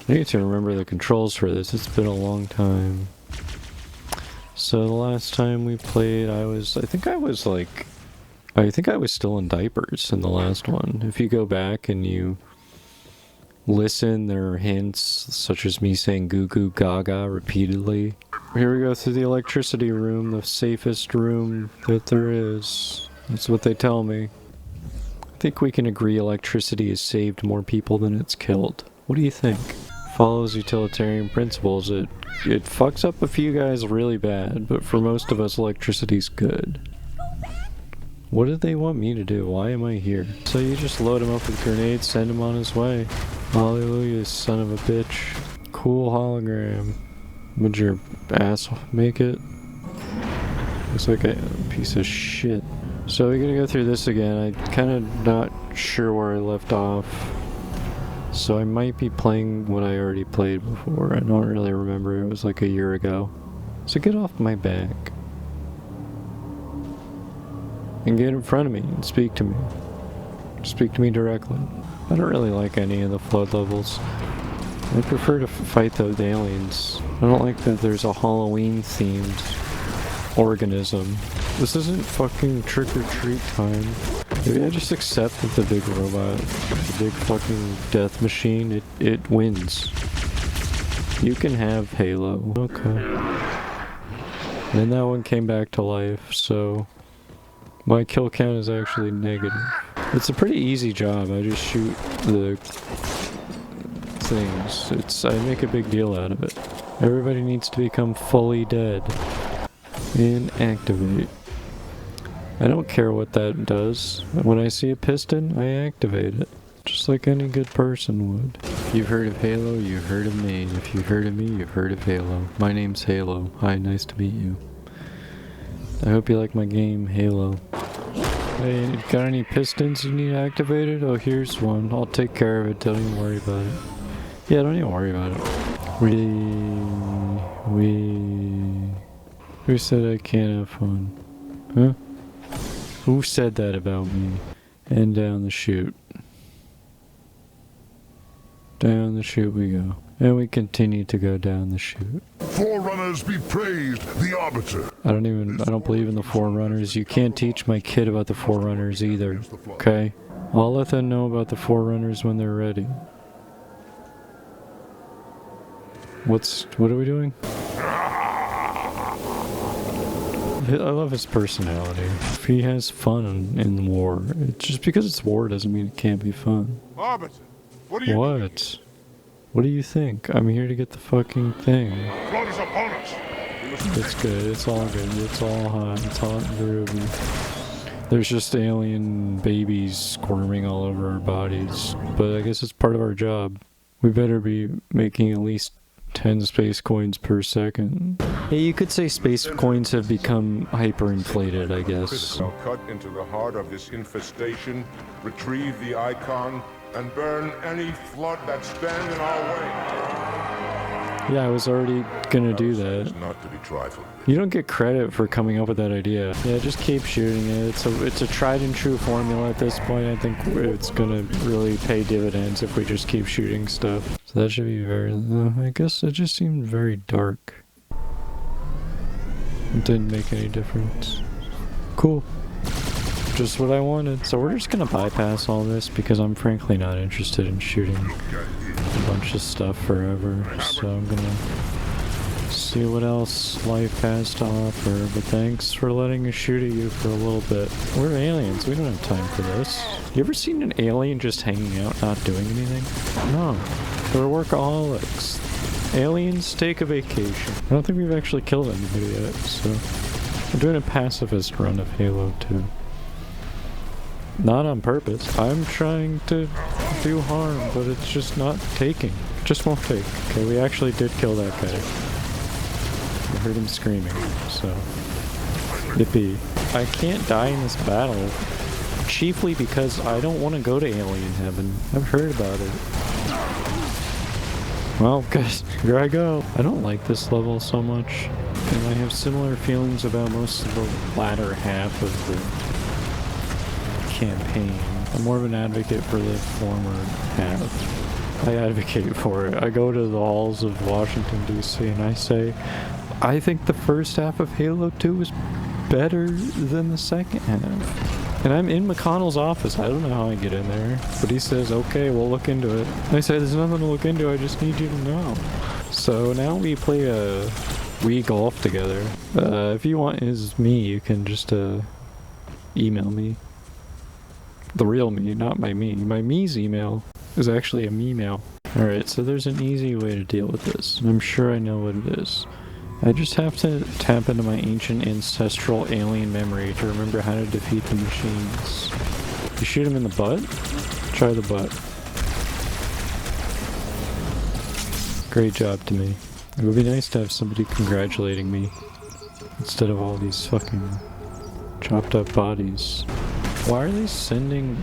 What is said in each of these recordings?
I need to remember the controls for this. It's been a long time. So the last time we played, I think I was still in diapers in the last one. If you go back and you listen, there are hints such as me saying goo goo gaga repeatedly. Here we go through the electricity room, the safest room that there is. That's what they tell me. I think we can agree electricity has saved more people than it's killed. What do you think? Follows utilitarian principles. It fucks up a few guys really bad, but for most of us electricity's good. What did they want me to do? Why am I here? So you just load him up with grenades, send him on his way. Hallelujah, son of a bitch. Cool hologram. Would your ass make it? Looks like a piece of shit. So we're gonna go through this again. I'm kinda not sure where I left off. So I might be playing what I already played before. I don't really remember. It was like a year ago. So get off my back. And get in front of me and speak to me. Speak to me directly. I don't really like any of the flood levels. I prefer to fight those aliens. I don't like that there's a Halloween themed organism. This isn't fucking trick-or-treat time. Maybe I just accept that the big robot, the big fucking death machine, it wins. You can have Halo. Okay. And that one came back to life, so my kill count is actually negative. It's a pretty easy job. I just shoot the things. I make a big deal out of it. Everybody needs to become fully dead. And activate. I don't care what that does. When I see a piston, I activate it. Just like any good person would. If you've heard of Halo, you've heard of me. If you've heard of me, you've heard of Halo. My name's Halo. Hi, nice to meet you. I hope you like my game, Halo. Hey, got any pistons you need activated? Oh, here's one. I'll take care of it. Don't even worry about it. Yeah, don't even worry about it. Who said I can't have fun? Huh? Who said that about me? And down the chute. Down the chute we go. And we continue to go down the chute. Forerunners be praised, the Arbiter. I don't believe in the Forerunners. You can't teach my kid about the Forerunners either. Okay? I'll let them know about the Forerunners when they're ready. What are we doing? I love his personality. If he has fun in war, just because it's war doesn't mean it can't be fun. Arbiter, what do you What? What do you think? I'm here to get the fucking thing. Flood is upon us. It's good. It's all good. It's all hot. It's hot and groovy. There's just alien babies squirming all over our bodies. But I guess it's part of our job. We better be making at least 10 space coins per second. Hey, you could say space coins have become hyperinflated, I guess. Now cut into the heart of this infestation, retrieve the icon, and burn any flood that stand in our way. Yeah, I was already gonna do that. Not to be trifled with. You don't get credit for coming up with that idea. Yeah, just keep shooting it. It's a tried and true formula at this point. I think it's gonna really pay dividends if we just keep shooting stuff. So that should be very... I guess it just seemed very dark. It didn't make any difference. Cool. Just what I wanted. So we're just gonna bypass all this because I'm frankly not interested in shooting a bunch of stuff forever. So I'm gonna see what else life has to offer. But thanks for letting us shoot at you for a little bit. We're aliens. We don't have time for this. You ever seen an alien just hanging out, not doing anything? No. They're workaholics. Aliens take a vacation. I don't think we've actually killed anybody yet, so we're doing a pacifist run of Halo 2. Not on purpose. I'm trying to do harm, but it's just not taking. It just won't take. Okay, we actually did kill that guy. I heard him screaming, so... Yippee. I can't die in this battle, chiefly because I don't want to go to alien heaven. I've heard about it. Well, guys, here I go. I don't like this level so much, and I have similar feelings about most of the latter half of the campaign. I'm more of an advocate for the former half. I advocate for it. I go to the halls of Washington, D.C. and I say, I think the first half of Halo 2 is better than the second half. And I'm in McConnell's office. I don't know how I get in there. But he says, okay, we'll look into it. And I say, there's nothing to look into. I just need you to know. So now we play a Wii Golf together. If you want his me, you can just email me. The real me, not my me. My me's email is actually a me-mail. Alright, so there's an easy way to deal with this. I'm sure I know what it is. I just have to tap into my ancient ancestral alien memory to remember how to defeat the machines. You shoot him in the butt? Try the butt. Great job to me. It would be nice to have somebody congratulating me instead of all these fucking chopped up bodies. Why are they sending,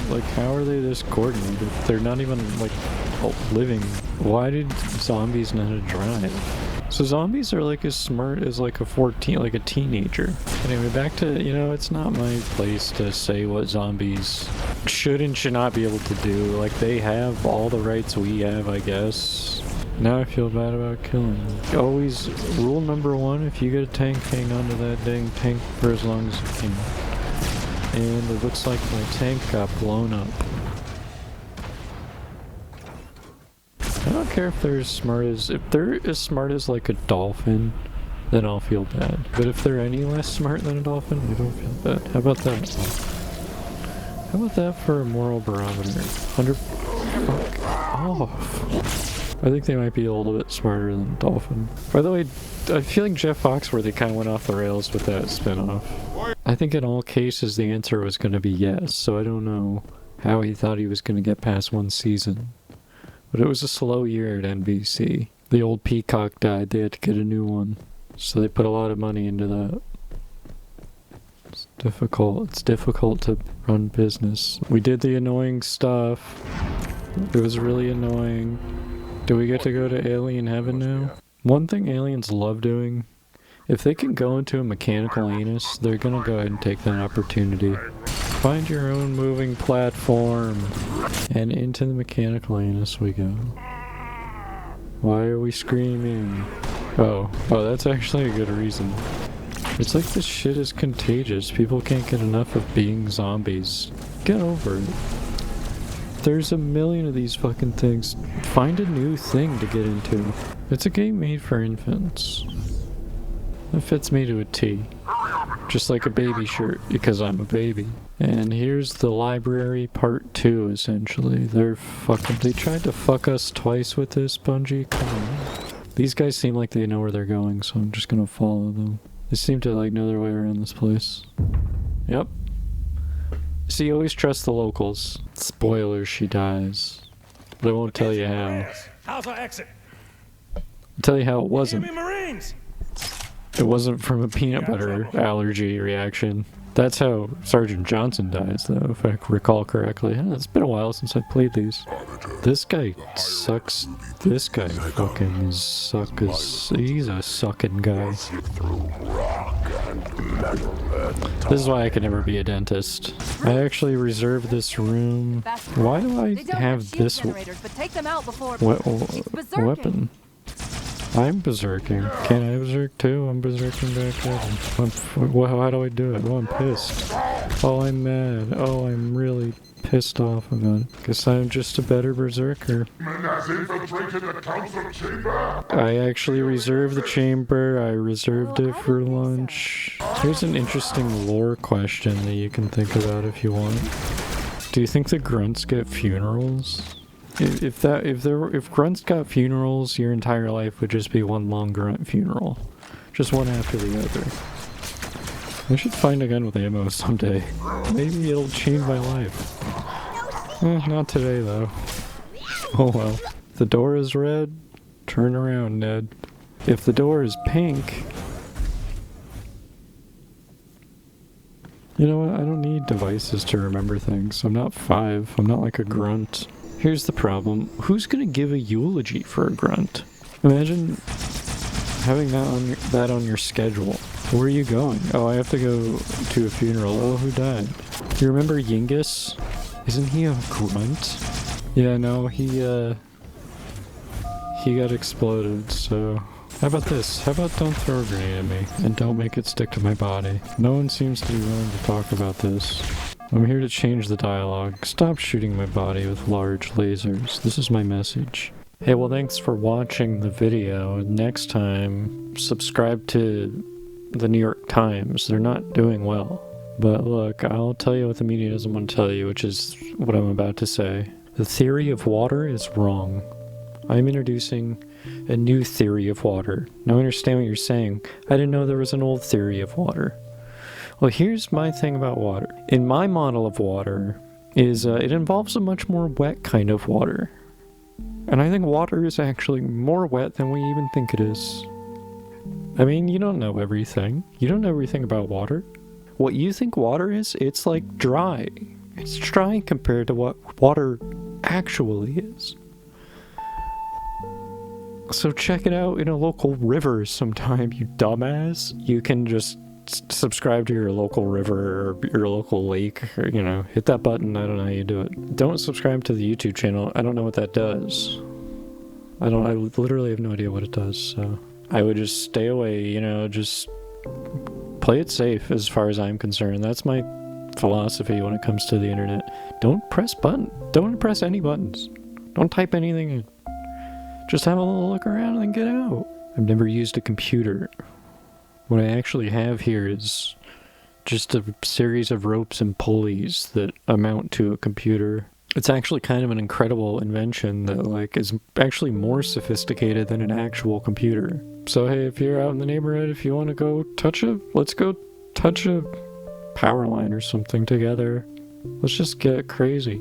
like, how are they this coordinated? They're not even, like, living. Why did zombies know how to drive? So zombies are like as smart as like a teenager. Anyway, back to, you know, it's not my place to say what zombies should and should not be able to do. Like, they have all the rights we have, I guess. Now I feel bad about killing them. Always, rule number one, if you get a tank, hang on to that dang tank for as long as you can. And it looks like my tank got blown up. I don't care if they're as smart as, if they're as smart as like a dolphin, then I'll feel bad. But if they're any less smart than a dolphin, I don't feel bad. How about that? How about that for a moral barometer? Fuck off. I think they might be a little bit smarter than a dolphin. By the way, I feel like Jeff Foxworthy kind of went off the rails with that spinoff. I think in all cases the answer was going to be yes, so I don't know how he thought he was going to get past one season. But it was a slow year at NBC. The old Peacock died, they had to get a new one. So they put a lot of money into that. It's difficult to run business. We did the annoying stuff. It was really annoying. Do we get to go to alien heaven now? One thing aliens love doing, if they can go into a mechanical anus, they're gonna go ahead and take that opportunity. Find your own moving platform. And into the mechanical anus we go. Why are we screaming? Oh, that's actually a good reason. It's like this shit is contagious. People can't get enough of being zombies. Get over it. There's a million of these fucking things. Find a new thing to get into. It's a game made for infants. It fits me to a T. Just like a baby shirt, because I'm a baby. And here's the library part 2, essentially. They tried to fuck us twice with this, Bungie. Come on. These guys seem like they know where they're going, so I'm just gonna follow them. They seem to, like, know their way around this place. Yep. See, always trust the locals. Spoilers, she dies. But I won't tell you how. How's our exit? I'll tell you how it wasn't. Enemy Marines! It wasn't from a peanut butter allergy reaction. That's how Sergeant Johnson dies, though, if I recall correctly. Yeah, it's been a while since I played these. This guy sucks. This guy fucking sucks. He's a sucking guy. This is why I can never be a dentist. I actually reserved this room. Why do I have this weapon? I'm berserking. Can I berserk too? I'm berserking back there. How do I do it? Oh, I'm pissed. Oh, I'm mad. Oh, I'm really pissed off about it. Guess I'm just a better berserker. I actually reserved the chamber. I reserved it for lunch. Here's an interesting lore question that you can think about if you want. Do you think the grunts get funerals? If grunts got funerals, your entire life would just be one long grunt funeral. Just one after the other. I should find a gun with ammo someday. Maybe it'll change my life. Not today though. Oh well. If the door is red, turn around, Ned. If the door is pink... You know what? I don't need devices to remember things. I'm not 5. I'm not like a grunt. Here's the problem. Who's gonna give a eulogy for a grunt? Imagine having that on your schedule. Where are you going? Oh, I have to go to a funeral. Oh, who died? You remember Yingus? Isn't he a grunt? Yeah, no, he got exploded, so... How about this? How about don't throw a grenade at me, and don't make it stick to my body? No one seems to be willing to talk about this. I'm here to change the dialogue. Stop shooting my body with large lasers. This is my message. Hey, well, thanks for watching the video. Next time, subscribe to the New York Times. They're not doing well. But look, I'll tell you what the media doesn't want to tell you, which is what I'm about to say. The theory of water is wrong. I'm introducing a new theory of water. Now I understand what you're saying. I didn't know there was an old theory of water. Well, here's my thing about water. In my model of water, is it involves a much more wet kind of water. And I think water is actually more wet than we even think it is. I mean, you don't know everything. You don't know everything about water. What you think water is, it's like dry. It's dry compared to what water actually is. So check it out in a local river sometime, you dumbass. You can just subscribe to your local river or your local lake, or, you know, hit that button. I don't know how you do it. Don't subscribe to the YouTube channel. I don't know what that does. I literally have no idea what it does, so I would just stay away, you know, just play it safe as far as I'm concerned. That's my philosophy when it comes to the internet. Don't press any buttons. Don't type anything in. Just have a little look around and then get out. I've never used a computer. What I actually have here is just a series of ropes and pulleys that amount to a computer. It's actually kind of an incredible invention that, like, is actually more sophisticated than an actual computer. So hey, if you're out in the neighborhood, if you want to go let's go touch a power line or something together. Let's just get crazy.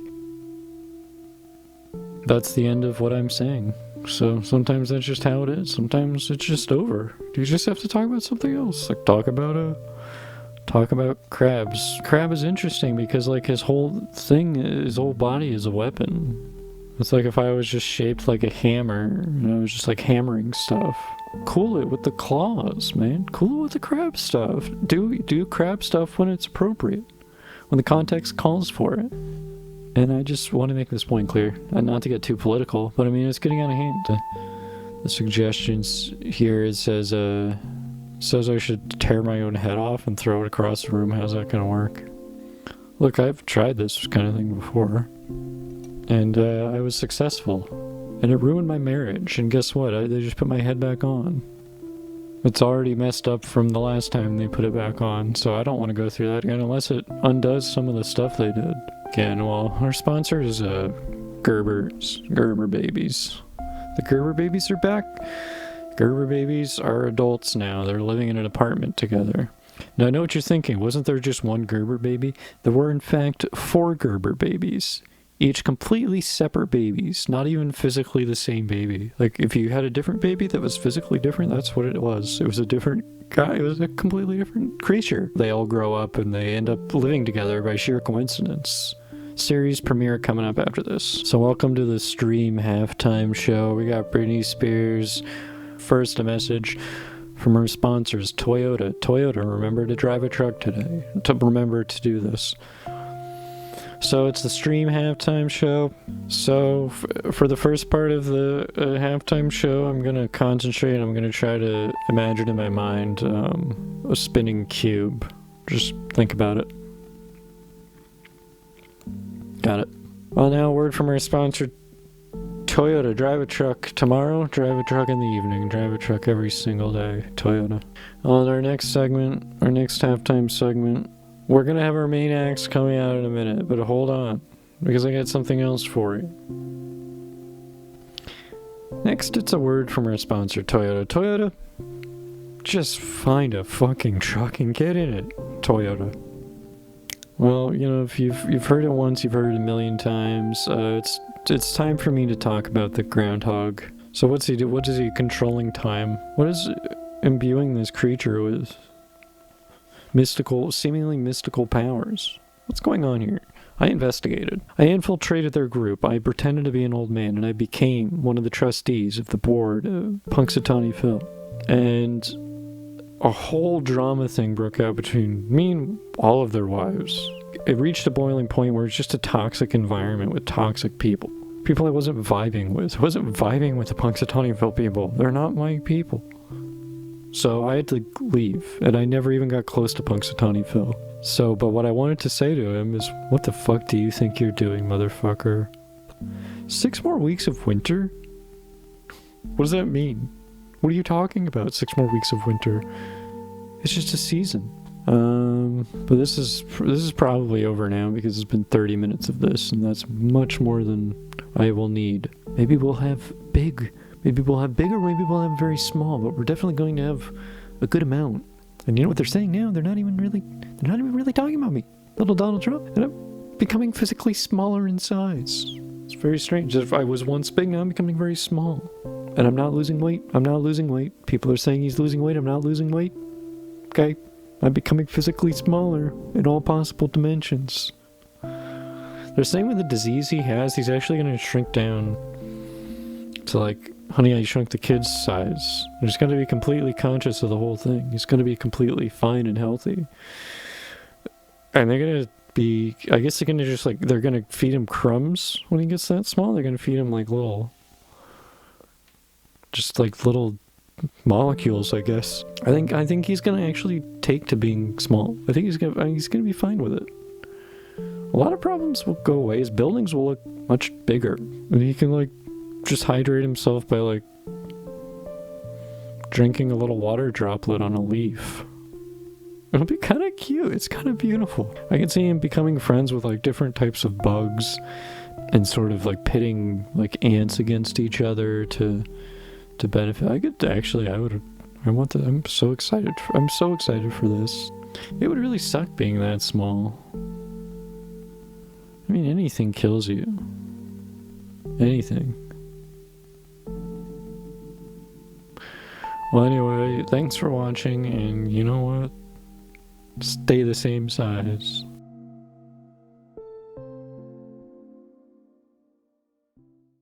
That's the end of what I'm saying. So sometimes that's just how it is. Sometimes it's just over. You just have to talk about something else. Like talk about crabs. Crab is interesting because like his whole body is a weapon. It's like if I was just shaped like a hammer and I was just like hammering stuff. Cool it with the claws, man. Cool it with the crab stuff. Do crab stuff when it's appropriate. When the context calls for it. And I just want to make this point clear, and not to get too political, but I mean, it's getting out of hand. The suggestions here, it says I should tear my own head off and throw it across the room. How's that going to work? Look, I've tried this kind of thing before, and I was successful, and it ruined my marriage, and guess what? They just put my head back on. It's already messed up from the last time they put it back on, so I don't want to go through that again unless it undoes some of the stuff they did. Again, well, our sponsor is Gerber Babies. The Gerber Babies are back. Gerber Babies are adults now. They're living in an apartment together. Now, I know what you're thinking. Wasn't there just one Gerber baby? There were, in fact, 4 Gerber babies. Each completely separate babies. Not even physically the same baby. Like, if you had a different baby that was physically different, that's what it was. It was a different guy. It was a completely different creature. They all grow up and they end up living together by sheer coincidence. Series premiere coming up after this. So welcome to the stream halftime show. We got Britney Spears. First, a message from our sponsors, Toyota. Toyota, remember to drive a truck today. Remember to do this. So it's the stream halftime show. So for the first part of the halftime show, I'm going to concentrate. I'm going to try to imagine in my mind a spinning cube. Just think about it. Got it. Well, now a word from our sponsor, Toyota. Drive a truck tomorrow, drive a truck in the evening, drive a truck every single day. Toyota. On our next segment, our next halftime segment, we're going to have our main acts coming out in a minute, but hold on, because I got something else for you. Next, it's a word from our sponsor, Toyota. Toyota, just find a fucking truck and get in it. Toyota. Well, you know, if you've heard it once, you've heard it a million times. It's time for me to talk about the groundhog. So what's he do? What is he controlling time? What is imbuing this creature with seemingly mystical powers? What's going on here? I investigated. I infiltrated their group. I pretended to be an old man, and I became one of the trustees of the board of Punxsutawney Phil. And a whole drama thing broke out between me and all of their wives. It reached a boiling point where it's just a toxic environment with toxic people. People I wasn't vibing with. I wasn't vibing with the Punxsutawneyville people. They're not my people. So I had to leave, and I never even got close to Punxsutawneyville. So, but what I wanted to say to him is, what the fuck do you think you're doing, motherfucker? 6 more weeks of winter? What does that mean? What are you talking about, 6 more weeks of winter? It's just a season. But this is probably over now because it's been 30 minutes of this, and that's much more than I will need. Maybe we'll have big, maybe we'll have bigger, maybe we'll have very small, but we're definitely going to have a good amount. And you know what they're saying now? They're not even really talking about me. Little Donald Trump, and I'm becoming physically smaller in size. It's very strange. If I was once big, now I'm becoming very small. And I'm not losing weight. I'm not losing weight. People are saying he's losing weight. I'm not losing weight. Okay. I'm becoming physically smaller in all possible dimensions. They're saying with the disease he has, he's actually going to shrink down to like, Honey, I Shrunk the Kid's size. He's going to be completely conscious of the whole thing. He's going to be completely fine and healthy. And they're going to be, I guess they're going to just like, they're going to feed him crumbs when he gets that small. They're going to feed him like little, just like little molecules, I guess. I think he's gonna actually take to being small. I think he's gonna be fine with it. A lot of problems will go away. His buildings will look much bigger, and he can like just hydrate himself by like drinking a little water droplet on a leaf. It'll be kind of cute. It's kind of beautiful. I can see him becoming friends with like different types of bugs, and sort of like pitting like ants against each other to benefit. I'm so excited. I'm so excited for this. It would really suck being that small. I mean, anything kills you. Anything. Well, anyway, thanks for watching, and you know what? Stay the same size.